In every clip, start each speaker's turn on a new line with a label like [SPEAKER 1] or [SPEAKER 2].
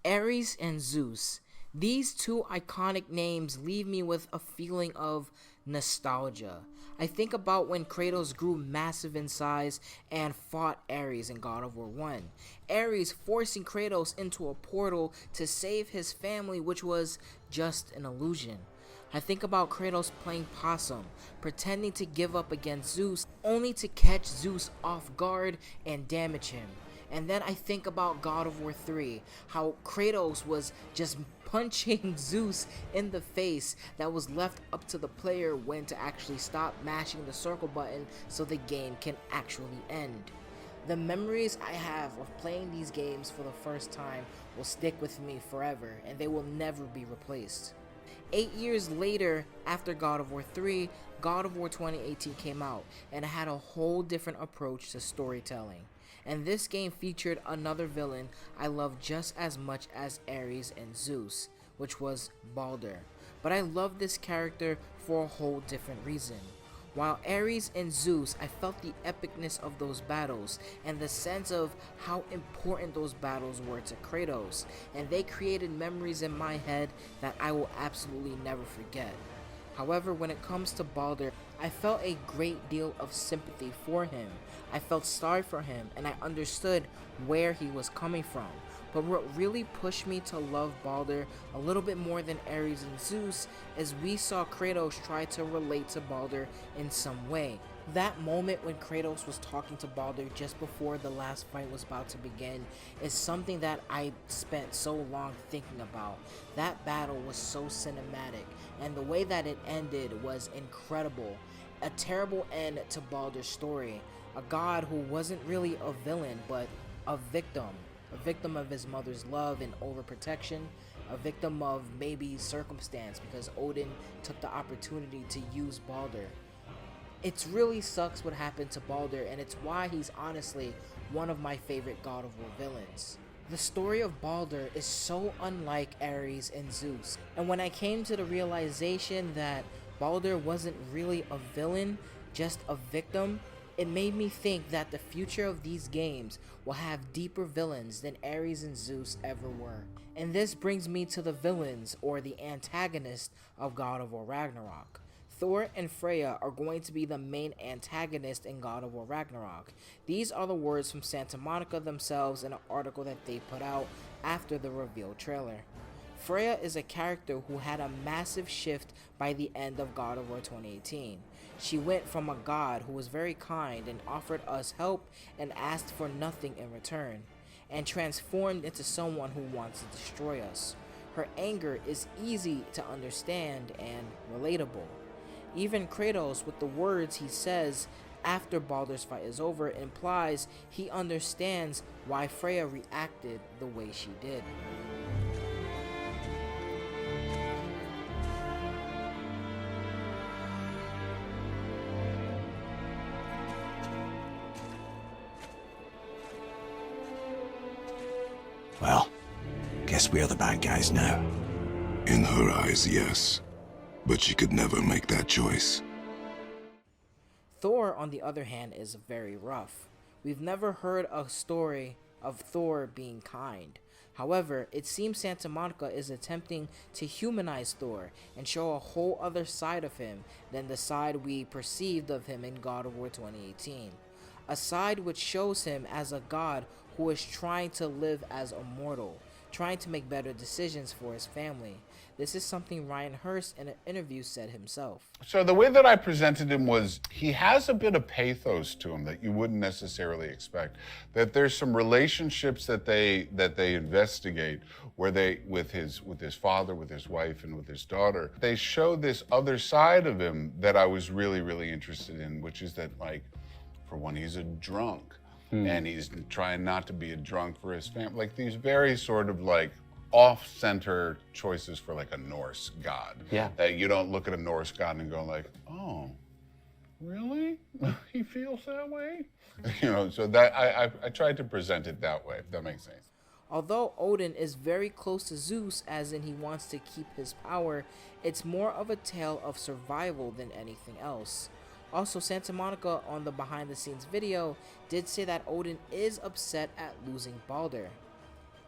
[SPEAKER 1] Ares and Zeus. These two iconic names leave me with a feeling of nostalgia. I think about when Kratos grew massive in size and fought Ares in God of War 1. Ares forcing Kratos into a portal to save his family, which was just an illusion. I think about Kratos playing possum, pretending to give up against Zeus, only to catch Zeus off guard and damage him. And then I think about God of War 3, how Kratos was just punching Zeus in the face, that was left up to the player when to actually stop mashing the circle button so the game can actually end. The memories I have of playing these games for the first time will stick with me forever, and they will never be replaced. 8 years later, after God of War 3, God of War 2018 came out, and it had a whole different approach to storytelling. And this game featured another villain I love just as much as Ares and Zeus, which was Baldur. But I love this character for a whole different reason. While Ares and Zeus, I felt the epicness of those battles and the sense of how important those battles were to Kratos, and they created memories in my head that I will absolutely never forget. However, when it comes to Baldur, I felt a great deal of sympathy for him. I felt sorry for him, and I understood where he was coming from. But what really pushed me to love Baldur a little bit more than Ares and Zeus is we saw Kratos try to relate to Baldur in some way. That moment when Kratos was talking to Baldur just before the last fight was about to begin is something that I spent so long thinking about. That battle was so cinematic, and the way that it ended was incredible. A terrible end to Baldur's story. A god who wasn't really a villain, but a victim. A victim of his mother's love and overprotection. A victim of maybe circumstance because Odin took the opportunity to use Baldur. It really sucks what happened to Baldur, and it's why he's honestly one of my favorite God of War villains. The story of Baldur is so unlike Ares and Zeus, and when I came to the realization that Baldur wasn't really a villain, just a victim, it made me think that the future of these games will have deeper villains than Ares and Zeus ever were. And this brings me to the villains, or the antagonist of God of War Ragnarok. Thor and Freya are going to be the main antagonist in God of War Ragnarok. These are the words from Santa Monica themselves in an article that they put out after the reveal trailer. Freya is a character who had a massive shift by the end of God of War 2018. She went from a god who was very kind and offered us help and asked for nothing in return, and transformed into someone who wants to destroy us. Her anger is easy to understand and relatable. Even Kratos, with the words he says after Baldur's fight is over, implies he understands why Freya reacted the way she did.
[SPEAKER 2] Well, guess we're the bad guys now.
[SPEAKER 3] In her eyes, yes. But she could never make that choice.
[SPEAKER 1] Thor, on the other hand, is very rough. We've never heard a story of Thor being kind. However, it seems Santa Monica is attempting to humanize Thor and show a whole other side of him than the side we perceived of him in God of War 2018. A side which shows him as a god who is trying to live as a mortal, trying to make better decisions for his family. This is something Ryan Hurst in an interview said himself.
[SPEAKER 4] So the way that I presented him was he has a bit of pathos to him that you wouldn't necessarily expect. That there's some relationships that they investigate where they with his father, with his wife, and with his daughter. They show this other side of him that I was really interested in, which is that, like, for one, he's a drunk. And he's trying not to be a drunk for his family. Like these very sort of like off-center choices for like a Norse god.
[SPEAKER 5] Yeah.
[SPEAKER 4] That you don't look at a Norse god and go like, oh, really? He feels that way? You know, so that I tried to present it that way, if that makes sense.
[SPEAKER 1] Although Odin is very close to Zeus, as in he wants to keep his power, it's more of a tale of survival than anything else. Also, Santa Monica on the behind the scenes video did say that Odin is upset at losing Baldur.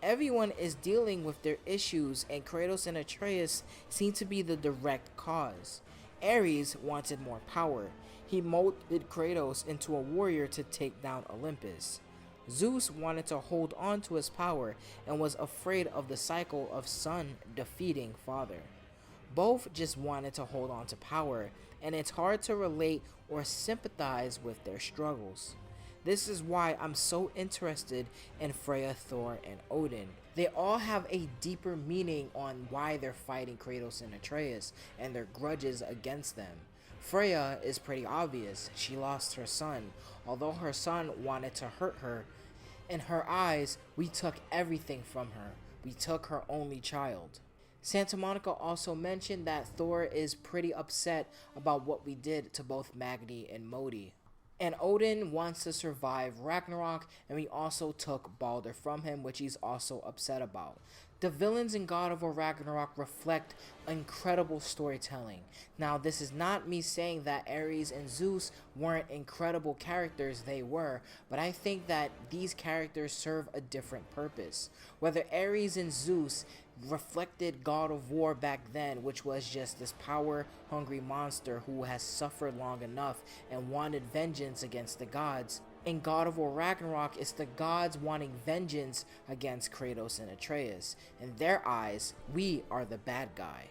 [SPEAKER 1] Everyone is dealing with their issues, and Kratos and Atreus seem to be the direct cause. Ares wanted more power. He molded Kratos into a warrior to take down Olympus. Zeus wanted to hold on to his power and was afraid of the cycle of son defeating father. Both just wanted to hold on to power, and it's hard to relate or sympathize with their struggles. This is why I'm so interested in Freya, Thor, and Odin. They all have a deeper meaning on why they're fighting Kratos and Atreus and their grudges against them. Freya is pretty obvious. She lost her son. Although her son wanted to hurt her, in her eyes, we took everything from her. We took her only child. Santa Monica also mentioned that Thor is pretty upset about what we did to both Magni and Modi. And Odin wants to survive Ragnarok, and we also took Balder from him, which he's also upset about. The villains in God of War Ragnarok reflect incredible storytelling. Now, this is not me saying that Ares and Zeus weren't incredible characters, they were, but I think that these characters serve a different purpose. Whether Ares and Zeus reflected God of War back then, which was just this power-hungry monster who has suffered long enough and wanted vengeance against the gods. In God of War Ragnarok, it's the gods wanting vengeance against Kratos and Atreus. In their eyes, we are the bad guy.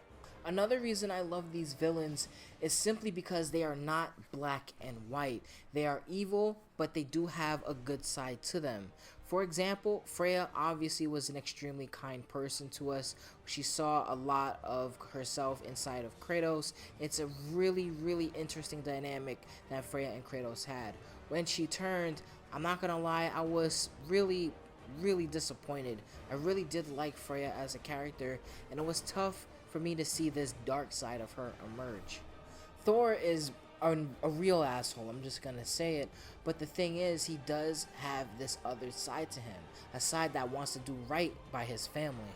[SPEAKER 1] Another reason I love these villains is simply because they are not black and white. They are evil, but they do have a good side to them. For example, Freya obviously was an extremely kind person to us. She saw a lot of herself inside of Kratos. It's a really, really interesting dynamic that Freya and Kratos had. When she turned, I'm not gonna lie, I was really disappointed. I really did like Freya as a character, and it was tough for me to see this dark side of her emerge. Thor is a real asshole, I'm just gonna say it, but the thing is, he does have this other side to him, a side that wants to do right by his family,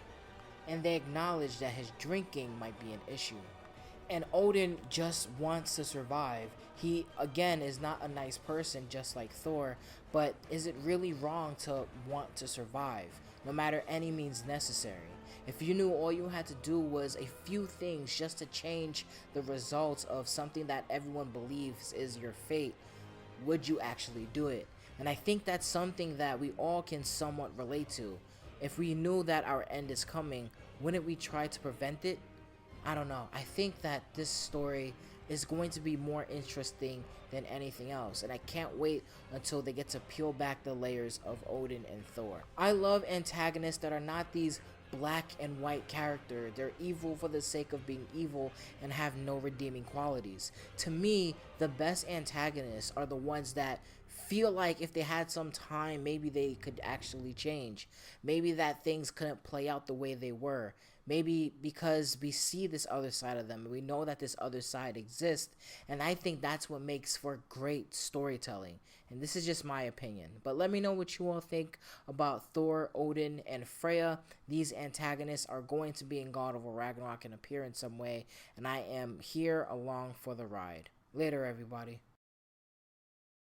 [SPEAKER 1] and they acknowledge that his drinking might be an issue. And Odin just wants to survive. He, again, is not a nice person just like Thor, but is it really wrong to want to survive, no matter any means necessary? If you knew all you had to do was a few things just to change the results of something that everyone believes is your fate, would you actually do it? And I think that's something that we all can somewhat relate to. If we knew that our end is coming, wouldn't we try to prevent it? I don't know. I think that this story is going to be more interesting than anything else, and I can't wait until they get to peel back the layers of Odin and Thor. I love antagonists that are not these black and white character. They're evil for the sake of being evil and have no redeeming qualities. To me, the best antagonists are the ones that feel like if they had some time, maybe they could actually change. Maybe that things couldn't play out the way they were. Maybe because we see this other side of them, we know that this other side exists, and I think that's what makes for great storytelling. And this is just my opinion. But let me know what you all think about Thor, Odin, and Freya. These antagonists are going to be in God of War Ragnarok and appear in some way, and I am here along for the ride. Later, everybody.